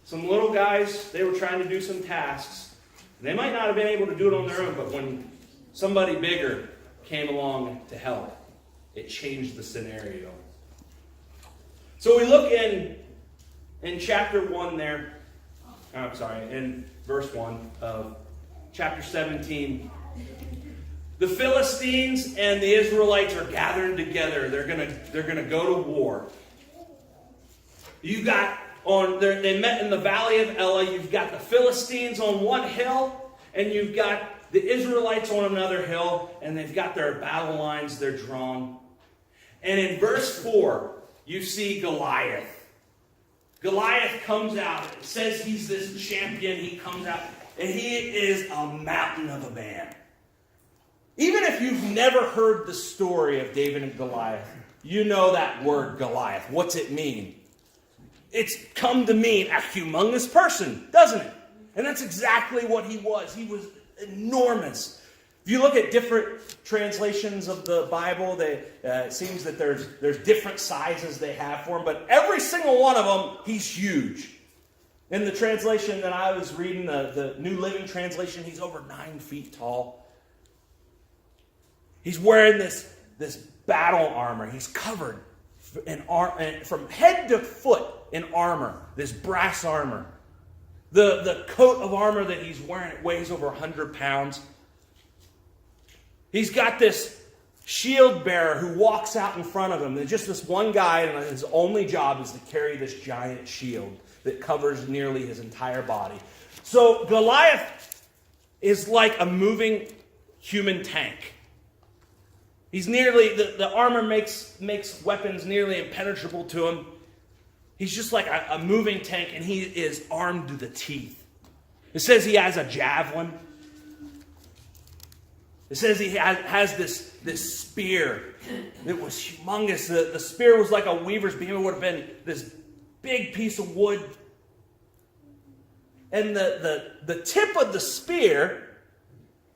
Some little guys, they were trying to do some tasks. They might not have been able to do it on their own, but when somebody bigger came along to help, it changed the scenario. So we look in chapter 1 there, in verse 1 of chapter 17. The Philistines and the Israelites are gathering together. They're gonna go to war. You got they met in the valley of Elah. You've got the Philistines on one hill, and you've got the Israelites on another hill, and they've got their battle lines, they're drawn. And in verse 4, you see Goliath. Goliath comes out. It says he's this champion. He comes out, and he is a mountain of a man. Even if you've never heard the story of David and Goliath, you know that word Goliath. What's it mean? It's come to mean a humongous person, doesn't it? And that's exactly what he was. He was enormous. If you look at different translations of the Bible, it seems that there's different sizes they have for him, but every single one of them, he's huge. In the translation that I was reading, the New Living Translation, he's over 9 feet tall. He's wearing this battle armor. He's covered from head to foot in armor, this brass armor. The coat of armor that he's wearing, it weighs over 100 pounds. He's got this shield bearer who walks out in front of him. There's just this one guy, and his only job is to carry this giant shield that covers nearly his entire body. So Goliath is like a moving human tank. He's nearly, the armor makes weapons nearly impenetrable to him. He's just like a moving tank, and he is armed to the teeth. It says he has a javelin. It says he has this spear that was humongous. The spear was like a weaver's beam. It would have been this big piece of wood. And the tip of the spear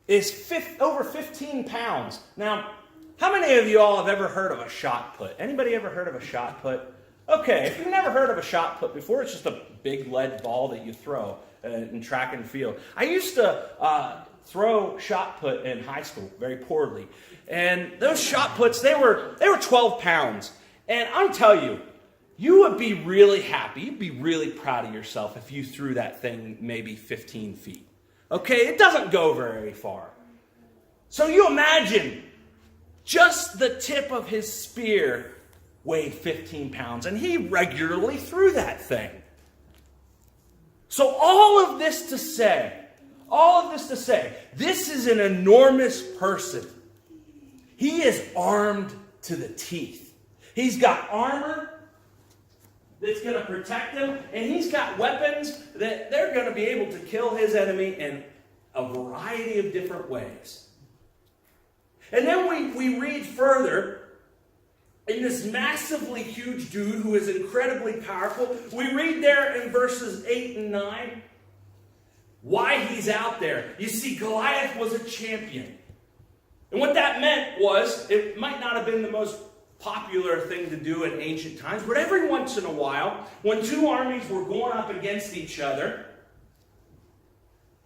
is over 15 pounds. Now, how many of you all have ever heard of a shot put? Anybody ever heard of a shot put? Okay, if you've never heard of a shot put before, it's just a big lead ball that you throw in track and field. I used to throw shot put in high school very poorly. And those shot puts, they were 12 pounds. And I'll tell you, you would be really happy, you'd be really proud of yourself if you threw that thing maybe 15 feet. Okay, it doesn't go very far. So you imagine, just the tip of his spear weighed 15 pounds, and he regularly threw that thing. So all of this to say, this is an enormous person. He is armed to the teeth. He's got armor that's going to protect him, and he's got weapons that they're going to be able to kill his enemy in a variety of different ways. And then we read further, in this massively huge dude who is incredibly powerful, we read there in verses 8 and 9 why he's out there. You see, Goliath was a champion. And what that meant was, it might not have been the most popular thing to do in ancient times, but every once in a while, when two armies were going up against each other,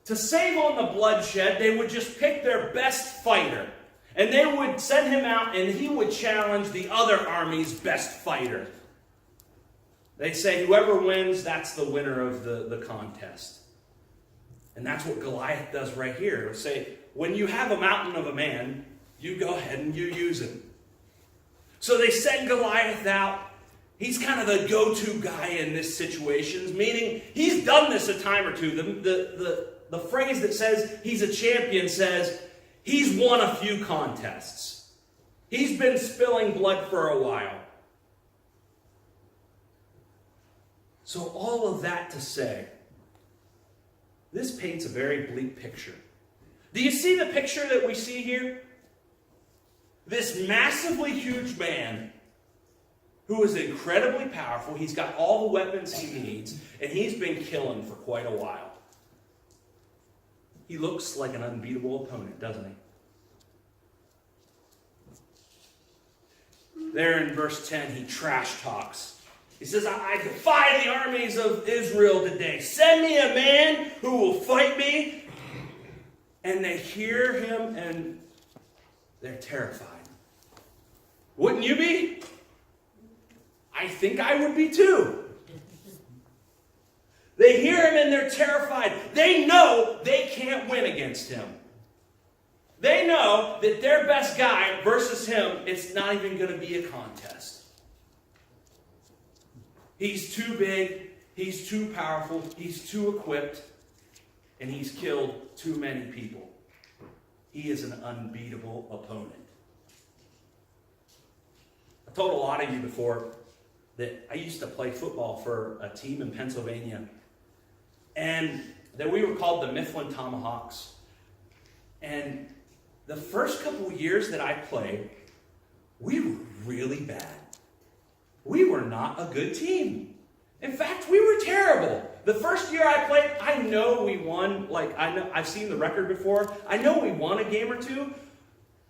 to save on the bloodshed, they would just pick their best fighter. And they would send him out, and he would challenge the other army's best fighter. They say whoever wins, that's the winner of the contest. And that's what Goliath does right here. It'll say, when you have a mountain of a man, you go ahead and you use him. So they send Goliath out. He's kind of the go-to guy in this situation, meaning he's done this a time or two. The phrase that says he's a champion says he's won a few contests. He's been spilling blood for a while. So all of that to say, this paints a very bleak picture. Do you see the picture that we see here? This massively huge man who is incredibly powerful. He's got all the weapons he needs, and he's been killing for quite a while. He looks like an unbeatable opponent, doesn't he? There in verse 10, he trash talks He says, I defy the armies of Israel today. Send me a man who will fight me. And they hear him and they're terrified. Wouldn't you be? I think I would be too. They hear him and they're terrified. They know they can't win against him. They know that their best guy versus him, it's not even going to be a contest. He's too big, he's too powerful, he's too equipped, and he's killed too many people. He is an unbeatable opponent. I've told a lot of you before that I used to play football for a team in Pennsylvania, and that we were called the Mifflin Tomahawks. And the first couple of years that I played, we were really bad. We were not a good team. In fact, we were terrible. The first year I played, I know we won. I've seen the record before. I know we won a game or two,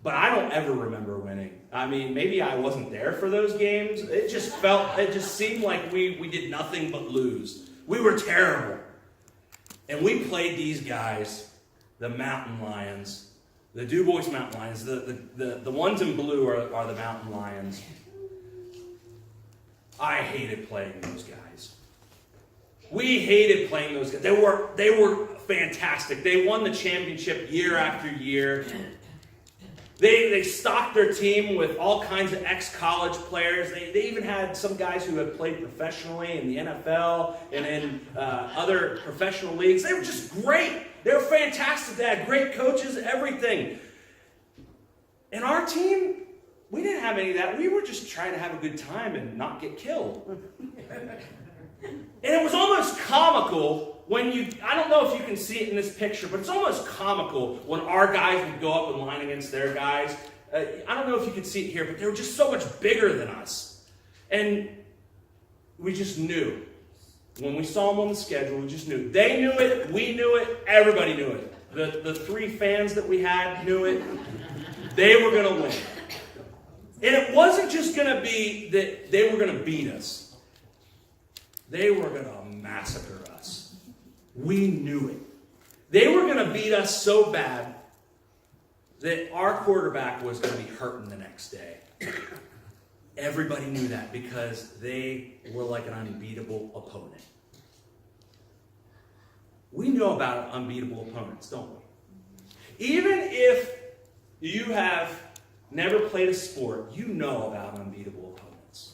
but I don't ever remember winning. I mean, maybe I wasn't there for those games. It just seemed like we did nothing but lose. We were terrible. And we played these guys, the Mountain Lions, the Du Bois Mountain Lions. The ones in blue are the Mountain Lions. I hated playing those guys. We hated playing those guys. They were fantastic. They won the championship year after year. They stocked their team with all kinds of ex-college players. They even had some guys who had played professionally in the NFL and in other professional leagues. They were just great. They were fantastic. They had great coaches, everything. And our team, we didn't have any of that. We were just trying to have a good time and not get killed. And it was almost comical when I don't know if you can see it in this picture, but it's almost comical when our guys would go up and line against their guys. I don't know if you can see it here, but they were just so much bigger than us. And we just knew. When we saw them on the schedule, we just knew. They knew it, we knew it, everybody knew it. The 3 fans that we had knew it. They were going to win. And it wasn't just going to be that they were going to beat us. They were going to massacre us. We knew it. They were going to beat us so bad that our quarterback was going to be hurting the next day. Everybody knew that because they were like an unbeatable opponent. We know about unbeatable opponents, don't we? Even if you have never played a sport, you know about unbeatable opponents.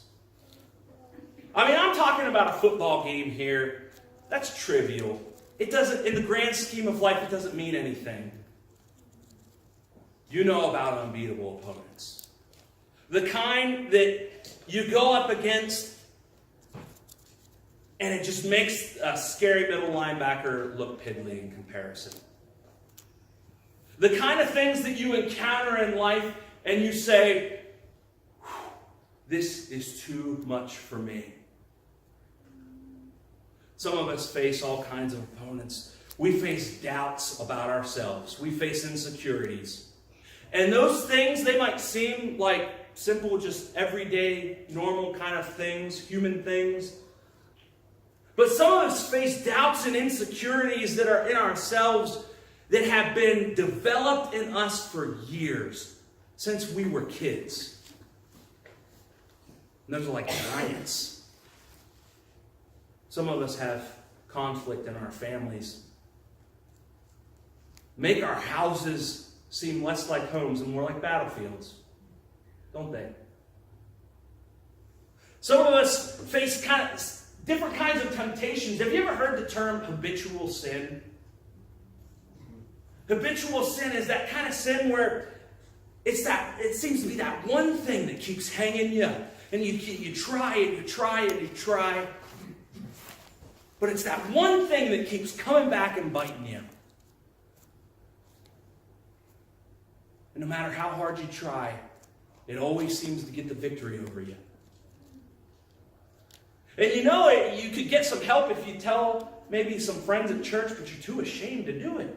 I mean, I'm talking about a football game here. That's trivial. It doesn't, in the grand scheme of life, it doesn't mean anything. You know about unbeatable opponents. The kind that you go up against and it just makes a scary middle linebacker look piddly in comparison. The kind of things that you encounter in life and you say, this is too much for me. Some of us face all kinds of opponents. We face doubts about ourselves. We face insecurities. And those things, they might seem like simple, just everyday, normal kind of things, human things. But some of us face doubts and insecurities that are in ourselves that have been developed in us for years, since we were kids. And those are like giants. Some of us have conflict in our families. Make our houses seem less like homes and more like battlefields, don't they? Some of us face kind of different kinds of temptations. Have you ever heard the term habitual sin? Habitual sin is that kind of sin where it seems to be that one thing that keeps hanging you up. And you try and you try and you try. But it's that one thing that keeps coming back and biting you. And no matter how hard you try, it always seems to get the victory over you. And you know it, you could get some help if you tell maybe some friends at church, but you're too ashamed to do it.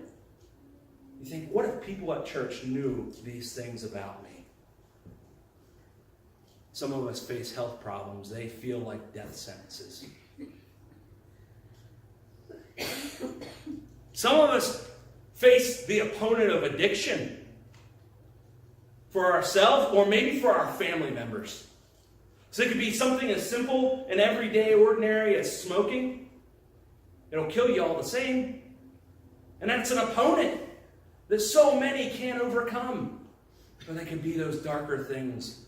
You think, what if people at church knew these things about me? Some of us face health problems. They feel like death sentences. Some of us face the opponent of addiction for ourselves or maybe for our family members. So it could be something as simple and everyday, ordinary as smoking. It'll kill you all the same. And that's an opponent that so many can't overcome. But they can be those darker things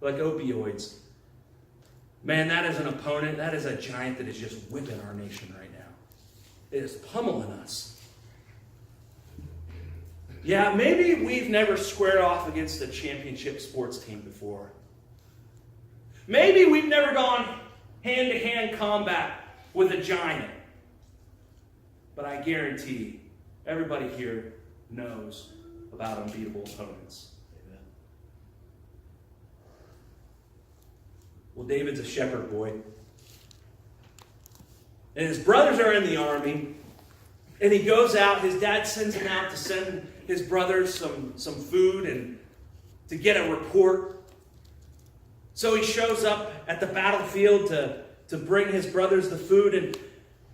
like opioids. Man, that is an opponent. That is a giant that is just whipping our nation right now. It is pummeling us. Yeah, maybe we've never squared off against a championship sports team before. Maybe we've never gone hand-to-hand combat with a giant. But I guarantee everybody here knows about unbeatable opponents. Amen. Well, David's a shepherd boy. And his brothers are in the army. And he goes out. His dad sends him out to send his brothers some food and to get a report. So he shows up at the battlefield to bring his brothers the food.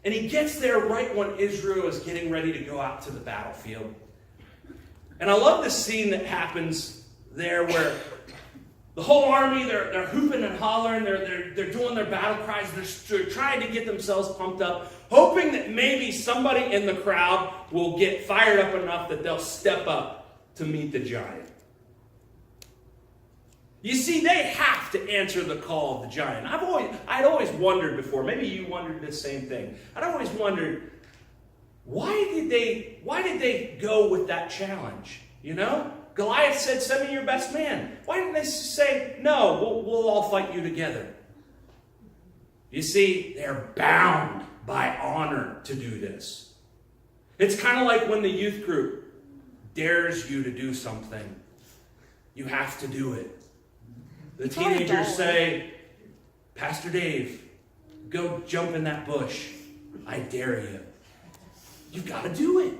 And he gets there right when Israel is getting ready to go out to the battlefield. And I love this scene that happens there where the whole army, they're hooping and hollering, they're doing their battle cries, they're trying to get themselves pumped up, hoping that maybe somebody in the crowd will get fired up enough that they'll step up to meet the giant. You see, they have to answer the call of the giant. I'd always wondered before, maybe you wondered the same thing. I'd always wondered, why did they go with that challenge? You know? Goliath said, send me your best man. Why didn't they say, no, we'll all fight you together? You see, they're bound by honor to do this. It's kind of like when the youth group dares you to do something. You have to do it. The teenagers say, Pastor Dave, go jump in that bush. I dare you. You've got to do it.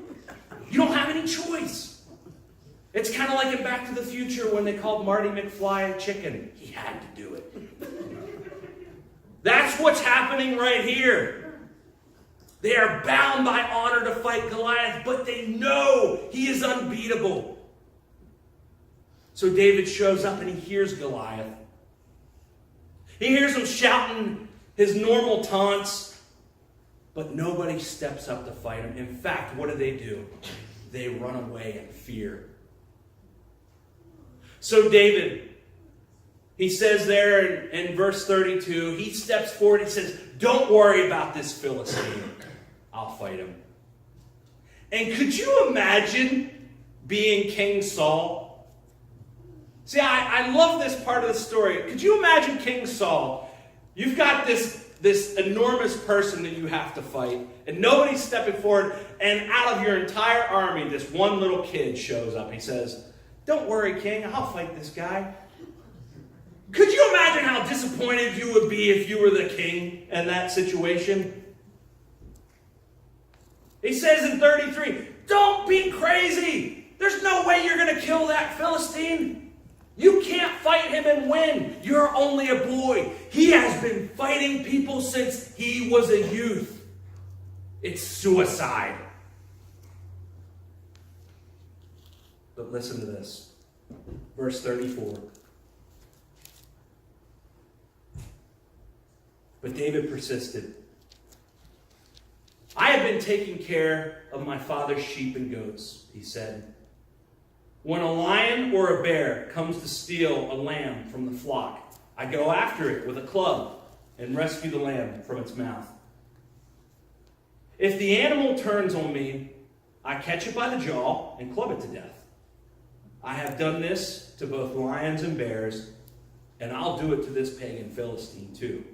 You don't have any choice. It's kind of like in Back to the Future when they called Marty McFly a chicken. He had to do it. That's what's happening right here. They are bound by honor to fight Goliath, but they know he is unbeatable. So David shows up and he hears Goliath. He hears him shouting his normal taunts, but nobody steps up to fight him. In fact, what do? They run away in fear. So David, he says there in verse 32, he steps forward and says, don't worry about this Philistine. I'll fight him. And could you imagine being King Saul? See, I love this part of the story. Could you imagine King Saul? You've got this enormous person that you have to fight, and nobody's stepping forward, and out of your entire army, this one little kid shows up. He says, don't worry, King, I'll fight this guy. Could you imagine how disappointed you would be if you were the king in that situation? He says in 33, don't be crazy. There's no way you're going to kill that Philistine. You can't fight him and win. You're only a boy. He has been fighting people since he was a youth. It's suicide. But listen to this. Verse 34. But David persisted. I have been taking care of my father's sheep and goats, he said. When a lion or a bear comes to steal a lamb from the flock, I go after it with a club and rescue the lamb from its mouth. If the animal turns on me, I catch it by the jaw and club it to death. I have done this to both lions and bears, and I'll do it to this pagan Philistine too,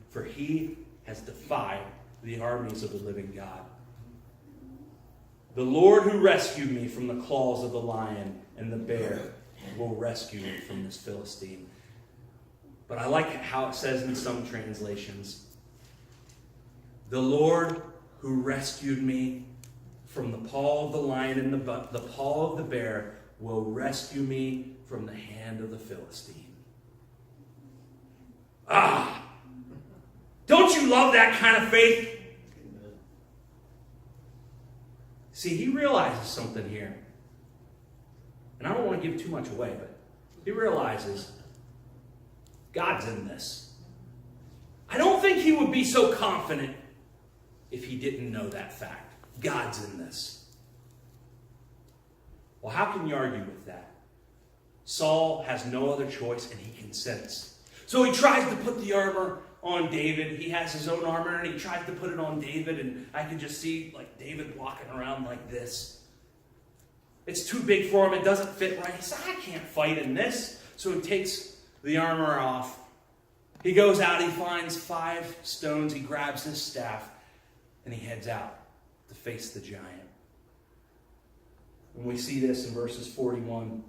for he has defied the armies of the living God. The Lord who rescued me from the claws of the lion and the bear will rescue me from this Philistine. But I like how it says in some translations, the Lord who rescued me from the paw of the lion and the paw of the bear will rescue me from the hand of the Philistine. Don't you love that kind of faith? See, he realizes something here. And I don't want to give too much away, but he realizes God's in this. I don't think he would be so confident if he didn't know that fact. God's in this. Well, how can you argue with that? Saul has no other choice, and he consents. So he tries to put the armor on David. He has his own armor, and he tries to put it on David, and I can just see like David walking around like this. It's too big for him. It doesn't fit right. He says, I can't fight in this. So he takes the armor off. He goes out. He finds 5 stones. He grabs his staff, and he heads out to face the giant. And we see this in verses 41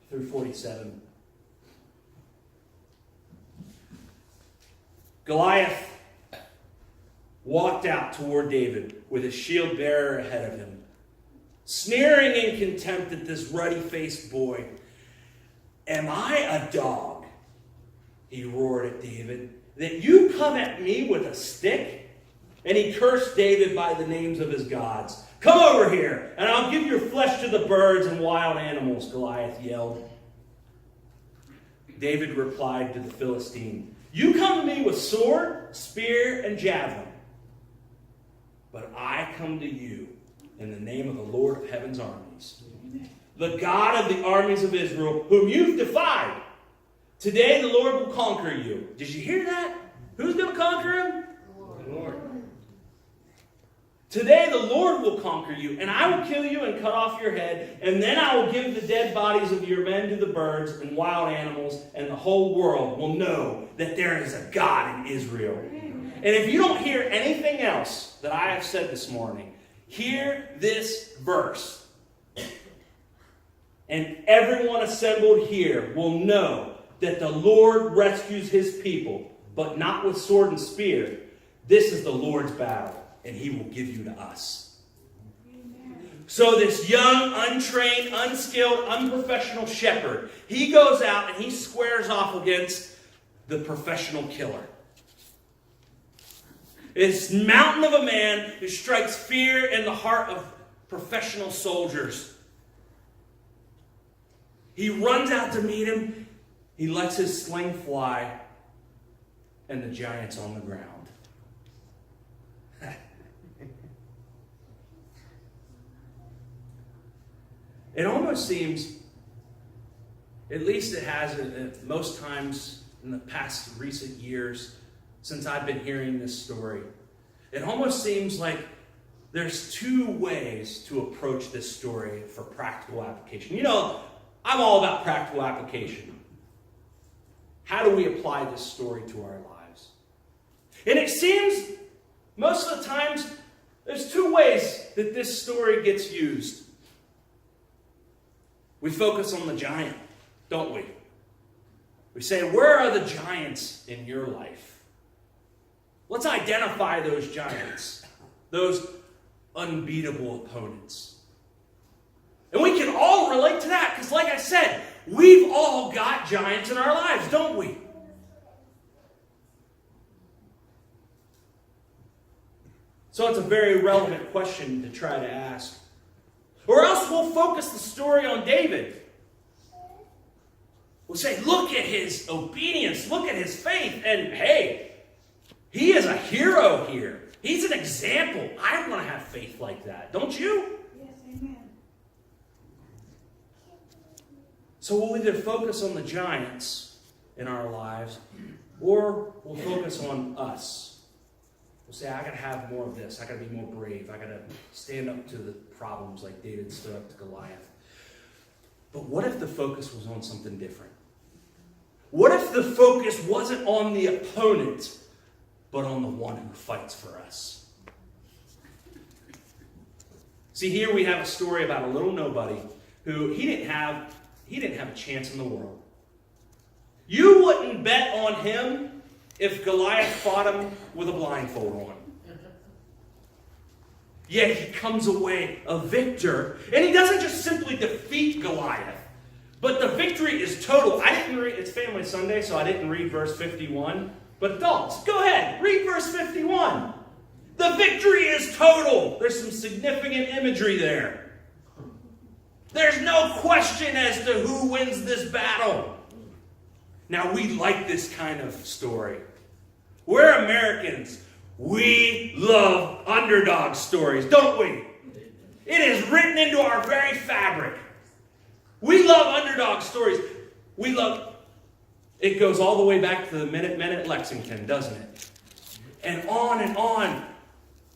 through 47. Goliath walked out toward David with his shield bearer ahead of him, sneering in contempt at this ruddy-faced boy. Am I a dog, he roared at David, that you come at me with a stick? And he cursed David by the names of his gods. Come over here, and I'll give your flesh to the birds and wild animals, Goliath yelled. David replied to the Philistine, you come to me with sword, spear, and javelin, but I come to you in the name of the Lord of heaven's armies, the God of the armies of Israel, whom you've defied. Today the Lord will conquer you. Did you hear that? Who's going to conquer him? The Lord. Today the Lord will conquer you, and I will kill you and cut off your head, and then I will give the dead bodies of your men to the birds and wild animals, and the whole world will know that there is a God in Israel. And if you don't hear anything else that I have said this morning, hear this verse. And everyone assembled here will know that the Lord rescues his people, but not with sword and spear. This is the Lord's battle, and he will give you to us. So this young, untrained, unskilled, unprofessional shepherd, he goes out and he squares off against the professional killer. This mountain of a man who strikes fear in the heart of professional soldiers. He runs out to meet him. He lets his sling fly, and the giant's on the ground. It almost seems, at least it has most times in the past recent years since I've been hearing this story, it almost seems like there's 2 ways to approach this story for practical application. You know, I'm all about practical application. How do we apply this story to our lives? And it seems most of the times there's 2 ways that this story gets used. We focus on the giant, don't we? We say, where are the giants in your life? Let's identify those giants, those unbeatable opponents. And we can all relate to that, because like I said, we've all got giants in our lives, don't we? So it's a very relevant question to try to ask. Or else we'll focus the story on David. We'll say, look at his obedience, look at his faith, and hey, he is a hero here. He's an example. I want to have faith like that, don't you? Yes, amen. So we'll either focus on the giants in our lives, or we'll focus on us. We'll say, I got to have more of this. I got to be more brave. I got to stand up to the problems like David stood up to Goliath. But what if the focus was on something different? What if the focus wasn't on the opponent, but on the one who fights for us? See, here we have a story about a little nobody who he didn't have a chance in the world. You wouldn't bet on him if Goliath fought him with a blindfold on. Yet he comes away a victor, and he doesn't just simply defeat Goliath, But the victory is total. I didn't read, it's Family Sunday, so I didn't read verse 51. But adults, go ahead, read verse 51. The victory is total. There's some significant imagery there. There's no question as to who wins this battle. Now, we like this kind of story. We're Americans. We love underdog stories, don't we? It is written into our very fabric. We love underdog stories. We love... It goes all the way back to the Minute Men at Lexington, doesn't it? And on and on.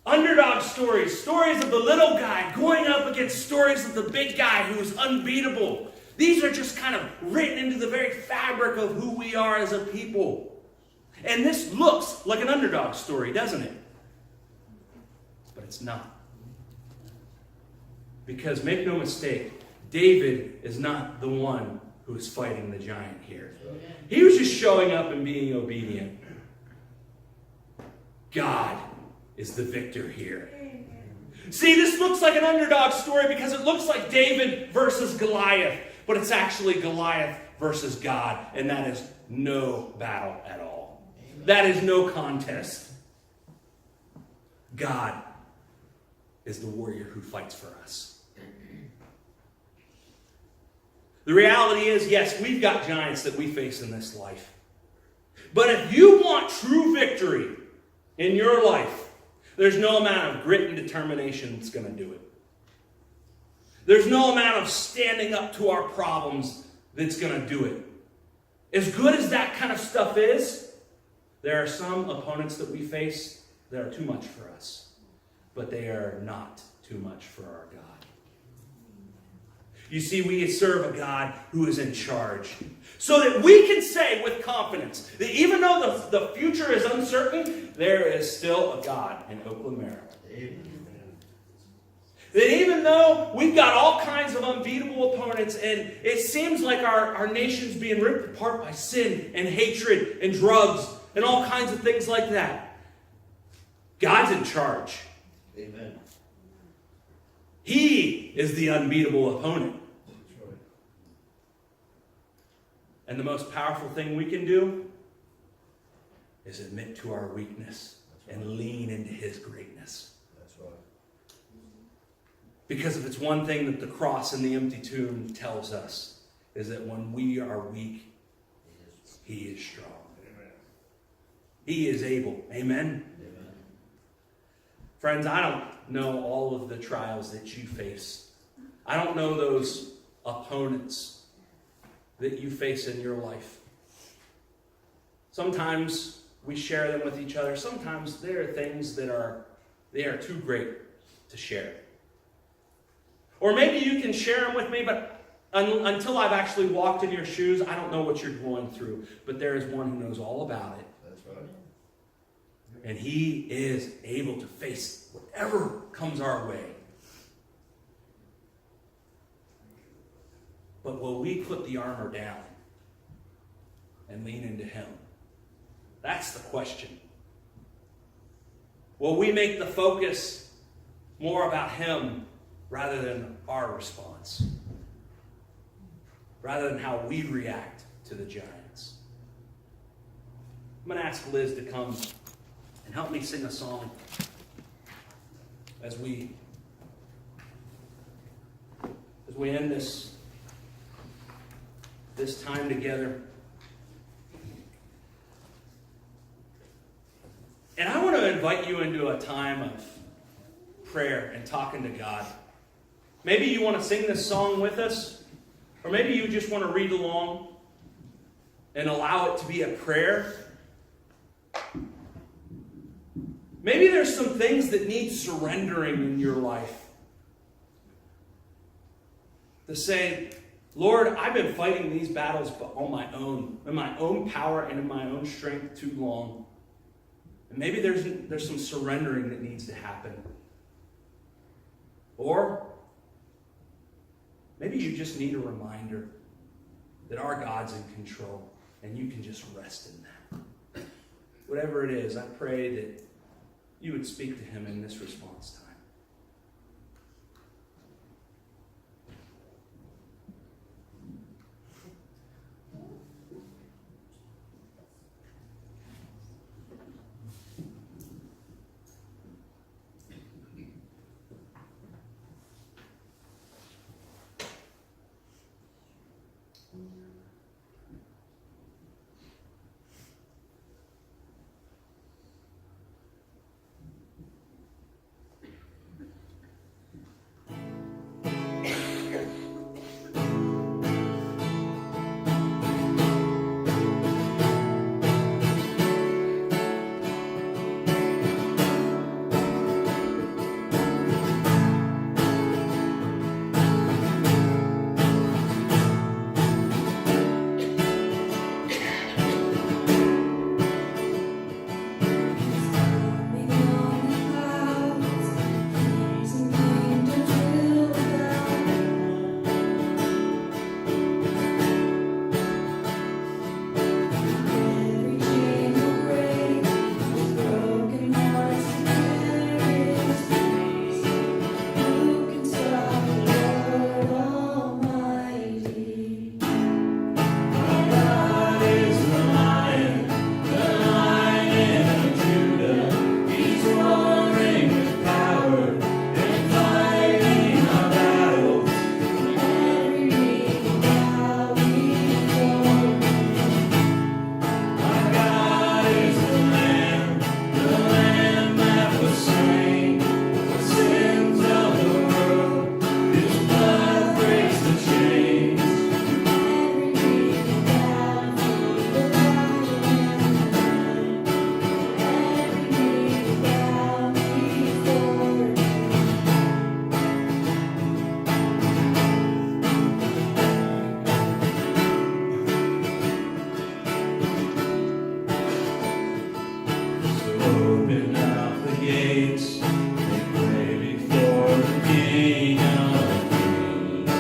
Underdog stories. Stories of the little guy going up against stories of the big guy who's unbeatable. These are just kind of written into the very fabric of who we are as a people. And this looks like an underdog story, doesn't it? But it's not. Because make no mistake, David is not the one who is fighting the giant here. He was just showing up and being obedient. God is the victor here. See, this looks like an underdog story because it looks like David versus Goliath, but it's actually Goliath versus God, and that is no battle at all. That is no contest. God is the warrior who fights for us. The reality is, yes, we've got giants that we face in this life. But if you want true victory in your life, there's no amount of grit and determination that's going to do it. There's no amount of standing up to our problems that's going to do it. As good as that kind of stuff is, there are some opponents that we face that are too much for us. But they are not too much for our God. You see, we serve a God who is in charge. So that we can say with confidence that even though the future is uncertain, there is still a God in Oakland, Maryland. Amen. That even though we've got all kinds of unbeatable opponents and it seems like our nation's being ripped apart by sin and hatred and drugs and all kinds of things like that, God's in charge. Amen. He is the unbeatable opponent. That's right. And the most powerful thing we can do is admit to our weakness and lean into His greatness. That's right. Because if it's one thing that the cross and the empty tomb tells us, is that when we are weak, He is strong. Amen. He is able. Amen? Amen. Friends, I don't know all of the trials that you face. I don't know those opponents that you face in your life. Sometimes we share them with each other. Sometimes there are things that are too great to share. Or maybe you can share them with me, but until I've actually walked in your shoes, I don't know what you're going through. But there is one who knows all about it. That's right. And He is able to face whatever comes our way. But will we put the armor down and lean into Him? That's the question. Will we make the focus more about Him rather than our response? Rather than how we react to the giants? I'm going to ask Liz to come and help me sing a song as we end this time together. And I want to invite you into a time of prayer and talking to God. Maybe you want to sing this song with us, or maybe you just want to read along and allow it to be a prayer. Maybe there's some things that need surrendering in your life. To say, Lord, I've been fighting these battles on my own, in my own power and in my own strength too long. And maybe there's some surrendering that needs to happen. Or maybe you just need a reminder that our God's in control and you can just rest in that. Whatever it is, I pray that you would speak to Him in this response time. Open up the gates, make way before the King of Kings.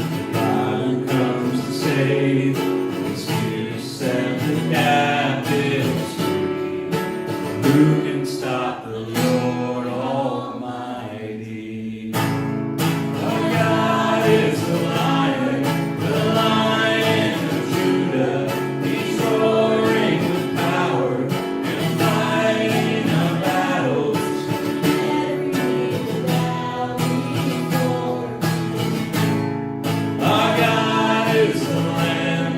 The God who comes to save is here to set the captives free. Who can stop the Lord Almighty? Our God is the Lion of Judah. He's roaring with power and fighting our battles. Every knee will bow before Him. Our God is the Lamb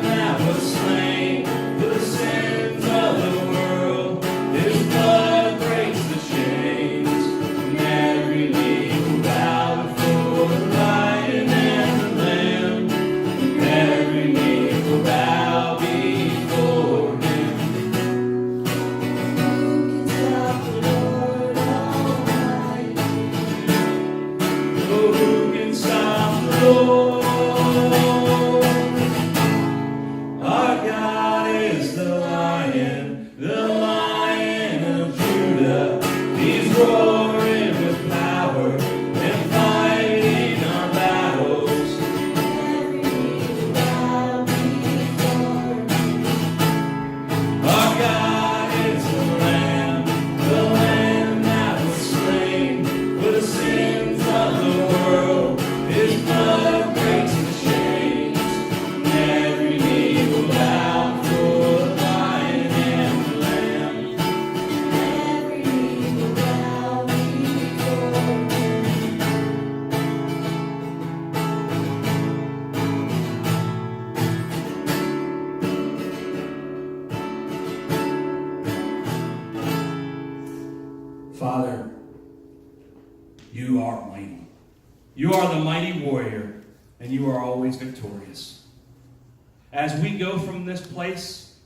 that was slain for the sins of the world. His blood breaks the chains, and every knee will bow before the Lion and the Lamb. Every knee will bow before Him. Who can stop the Lord Almighty? Oh, who can stop the Lord? Our God is the Lion of Judah. He's roaring with power and fighting our battles. Every knee will bow before Him. Our God is the Lamb that was slain for the sins of the world. His blood breaks the chains, and every knee will bow before the Lion and the Lamb. Every knee will bow before Him. Father, you are mighty. You are the mighty warrior, and you are always victorious. As we go from this place,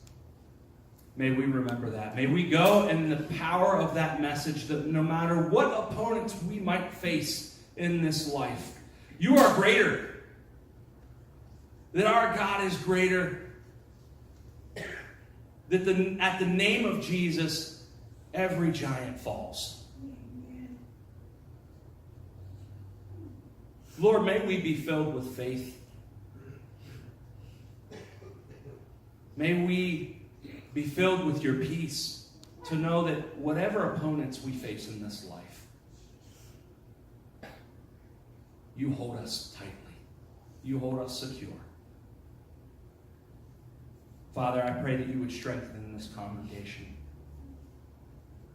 may we remember that. May we go in the power of that message that no matter what opponents we might face in this life, you are greater. That our God is greater. That at the name of Jesus, every giant falls. Lord, may we be filled with faith. May we be filled with your peace to know that whatever opponents we face in this life, you hold us tightly. You hold us secure. Father, I pray that you would strengthen this congregation.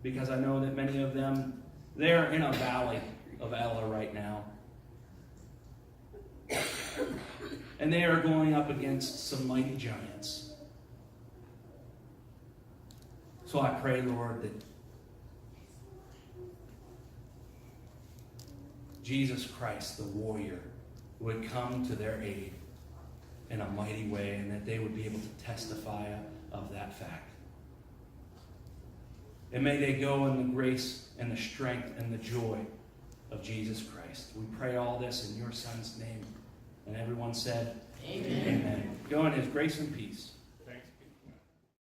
Because I know that many of them, they're in a valley of Elah right now. And they are going up against some mighty giants. So I pray, Lord, that Jesus Christ, the warrior, would come to their aid in a mighty way, and that they would be able to testify of that fact. And may they go in the grace and the strength and the joy of Jesus Christ. We pray all this in your Son's name. And everyone said, Amen. Amen. Go in His grace and peace.